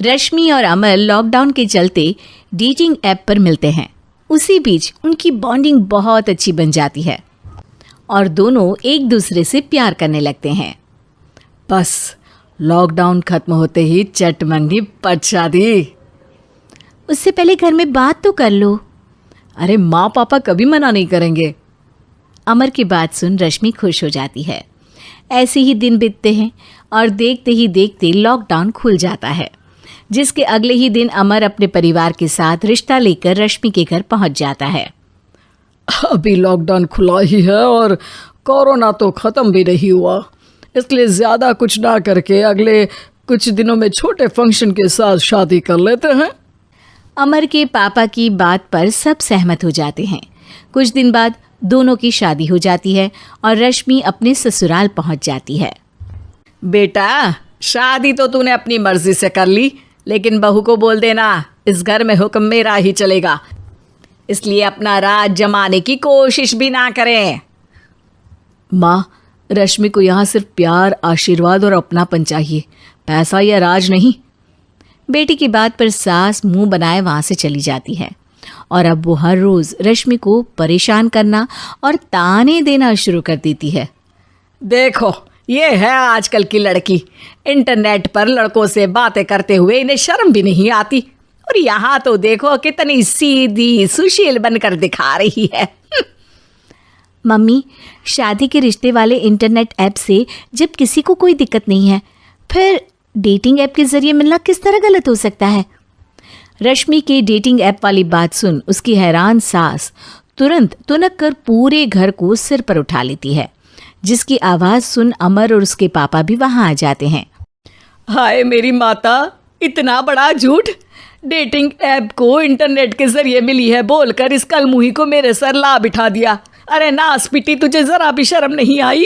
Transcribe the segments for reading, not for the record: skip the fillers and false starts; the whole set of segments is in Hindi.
रश्मि और अमर लॉकडाउन के चलते डेटिंग ऐप पर मिलते हैं। उसी बीच उनकी बॉन्डिंग बहुत अच्छी बन जाती है और दोनों एक दूसरे से प्यार करने लगते हैं। बस लॉकडाउन खत्म होते ही चट मंगी पट शादी। उससे पहले घर में बात तो कर लो। अरे माँ पापा कभी मना नहीं करेंगे। अमर की बात सुन रश्मि खुश हो जाती है। ऐसे ही दिन बीतते हैं और देखते ही देखते लॉकडाउन खुल जाता है, जिसके अगले ही दिन अमर अपने परिवार के साथ रिश्ता लेकर रश्मि के घर पहुंच जाता है। अभी लॉकडाउन खुला ही है और कोरोना तो ख़त्म भी नहीं हुआ, इसलिए ज़्यादा कुछ ना करके अगले कुछ दिनों में छोटे फंक्शन के साथ शादी कर लेते हैं। अमर के पापा की बात पर सब सहमत हो जाते हैं। कुछ दिन बाद दोनों की शादी हो जाती है और रश्मि अपने ससुराल पहुंच जाती है। बेटा, शादी तो तूने अपनी मर्जी से कर ली, लेकिन बहू को बोल देना इस घर में हुक्म मेरा ही चलेगा, इसलिए अपना राज जमाने की कोशिश भी ना करें। माँ, रश्मि को यहाँ सिर्फ प्यार, आशीर्वाद और अपनापन चाहिए, पैसा या राज नहीं। बेटी की बात पर सास मुंह बनाए वहाँ से चली जाती है और अब वो हर रोज़ रश्मि को परेशान करना और ताने देना शुरू कर देती है। देखो, ये है आजकल की लड़की, इंटरनेट पर लड़कों से बातें करते हुए इन्हें शर्म भी नहीं आती, और यहाँ तो देखो कितनी सीधी सुशील बनकर दिखा रही है। मम्मी, शादी के रिश्ते वाले इंटरनेट ऐप से जब किसी को कोई दिक्कत नहीं है, फिर डेटिंग ऐप के जरिए मिलना किस तरह गलत हो सकता है? रश्मि के डेटिंग ऐप वाली बात सुन उसकी हैरान सास तुरंत तुनक कर पूरे घर को सिर पर उठा लेती है, जिसकी आवाज़ सुन अमर और उसके पापा भी वहाँ आ जाते हैं। हाय मेरी माता, इतना बड़ा झूठ! डेटिंग ऐप को इंटरनेट के जरिए मिली है बोलकर इस कलमुही को मेरे सर ला बिठा दिया। अरे नास पिटी, तुझे जरा भी शर्म नहीं आई?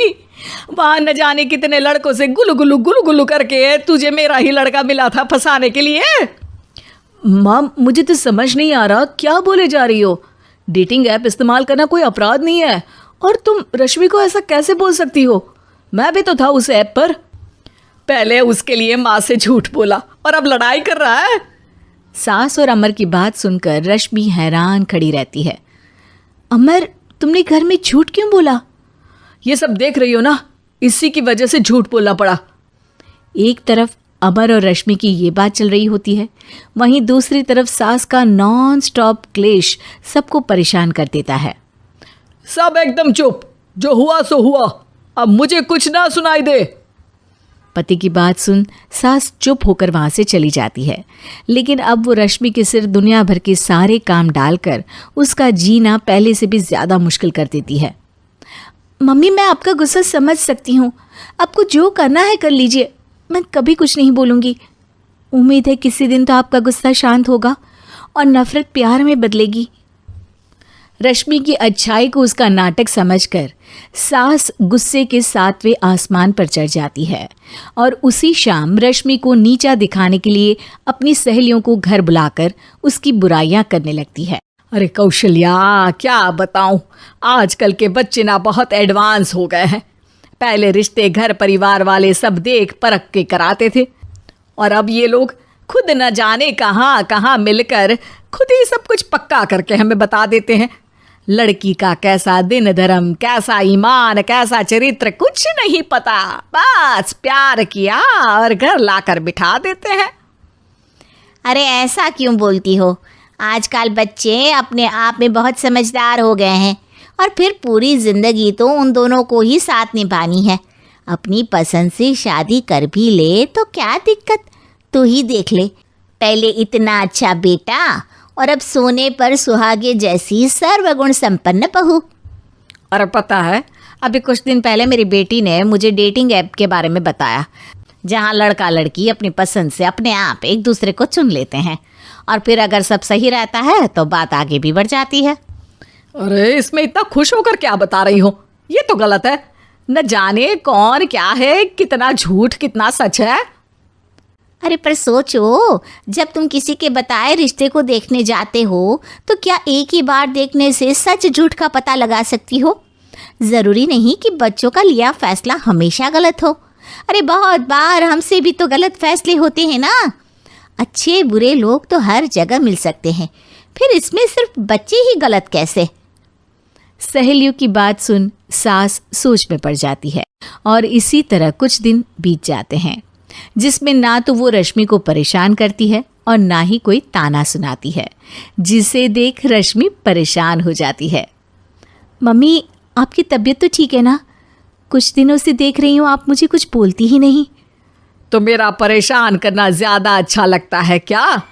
वहाँ न जाने कितने लड़कों से गुलू गुलू करके तुझे मेरा ही लड़का मिला था फंसाने के लिए। माँ, मुझे तो समझ नहीं आ रहा क्या बोले जा रही हो। डेटिंग ऐप इस्तेमाल करना कोई अपराध नहीं है, और तुम रश्मि को ऐसा कैसे बोल सकती हो? मैं भी तो था उस ऐप पर। पहले उसके लिए माँ से झूठ बोला और अब लड़ाई कर रहा है। सास और अमर की बात सुनकर रश्मि हैरान खड़ी रहती है। अमर, तुमने घर में झूठ क्यों बोला? ये सब देख रही हो ना, इसी की वजह से झूठ बोलना पड़ा। एक तरफ अमर और रश्मि की ये बात चल रही होती है, वहीं दूसरी तरफ सास का नॉन स्टॉप क्लेश सबको परेशान कर देता है। सब एकदम चुप, जो हुआ सो हुआ, अब मुझे कुछ ना सुनाई दे। पति की बात सुन सास चुप होकर वहाँ से चली जाती है, लेकिन अब वो रश्मि के सिर दुनिया भर के सारे काम डालकर उसका जीना पहले से भी ज़्यादा मुश्किल कर देती है। मम्मी, मैं आपका गुस्सा समझ सकती हूँ, आपको जो करना है कर लीजिए, मैं कभी कुछ नहीं बोलूँगी। उम्मीद है किसी दिन तो आपका गुस्सा शांत होगा और नफ़रत प्यार में बदलेगी। रश्मि की अच्छाई को उसका नाटक समझकर सास गुस्से के 7वें आसमान पर चढ़ जाती है और उसी शाम रश्मि को नीचा दिखाने के लिए अपनी सहेलियों को घर बुलाकर उसकी बुराइयां करने लगती है। अरे कौशल्या, क्या बताऊं, आजकल के बच्चे ना बहुत एडवांस हो गए हैं। पहले रिश्ते घर परिवार वाले सब देख परख के कराते थे, और अब ये लोग खुद न जाने कहाँ कहाँ मिलकर खुद ही सब कुछ पक्का करके हमें बता देते हैं। लड़की का कैसा दिन धर्म, कैसा ईमान, कैसा चरित्र कुछ नहीं पता, बस प्यार किया और घर लाकर बिठा देते हैं। अरे ऐसा क्यों बोलती हो? आजकल बच्चे अपने आप में बहुत समझदार हो गए हैं, और फिर पूरी ज़िंदगी तो उन दोनों को ही साथ निभानी है। अपनी पसंद से शादी कर भी ले तो क्या दिक्कत, तू ही देख ले, पहले इतना अच्छा बेटा और अब सोने पर सुहागे जैसी सर्वगुण संपन्न बहू। और पता है, अभी कुछ दिन पहले मेरी बेटी ने मुझे डेटिंग ऐप के बारे में बताया, जहाँ लड़का लड़की अपनी पसंद से अपने आप एक दूसरे को चुन लेते हैं, और फिर अगर सब सही रहता है तो बात आगे भी बढ़ जाती है। अरे इसमें इतना खुश होकर क्या बता रही हो? ये तो गलत है। न जाने कौन क्या है, कितना झूठ कितना सच है। अरे पर सोचो, जब तुम किसी के बताए रिश्ते को देखने जाते हो तो क्या एक ही बार देखने से सच झूठ का पता लगा सकती हो? ज़रूरी नहीं कि बच्चों का लिया फैसला हमेशा गलत हो। अरे बहुत बार हमसे भी तो गलत फैसले होते हैं ना। अच्छे बुरे लोग तो हर जगह मिल सकते हैं, फिर इसमें सिर्फ बच्चे ही गलत कैसे? सहेलियों की बात सुन सास सोच में पड़ जाती है और इसी तरह कुछ दिन बीत जाते हैं जिसमें ना तो वो रश्मि को परेशान करती है और ना ही कोई ताना सुनाती है, जिसे देख रश्मि परेशान हो जाती है। मम्मी, आपकी तबीयत तो ठीक है ना? कुछ दिनों से देख रही हूँ आप मुझे कुछ बोलती ही नहीं। तो मेरा परेशान करना ज्यादा अच्छा लगता है क्या?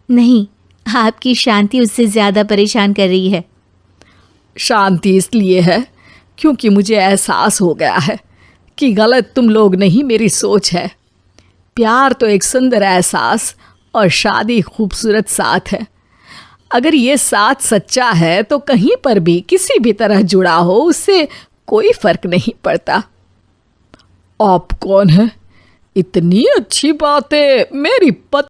नहीं, आपकी शांति उससे ज्यादा परेशान कर रही है। शांति इसलिए है क्योंकि मुझे एहसास हो गया है कि गलत तुम लोग नहीं, मेरी सोच है। प्यार तो एक सुंदर एहसास और शादी खूबसूरत साथ है। अगर ये साथ सच्चा है तो कहीं पर भी किसी भी तरह जुड़ा हो उससे कोई फर्क नहीं पड़ता। आप कौन है? इतनी अच्छी बातें मेरी पत्नी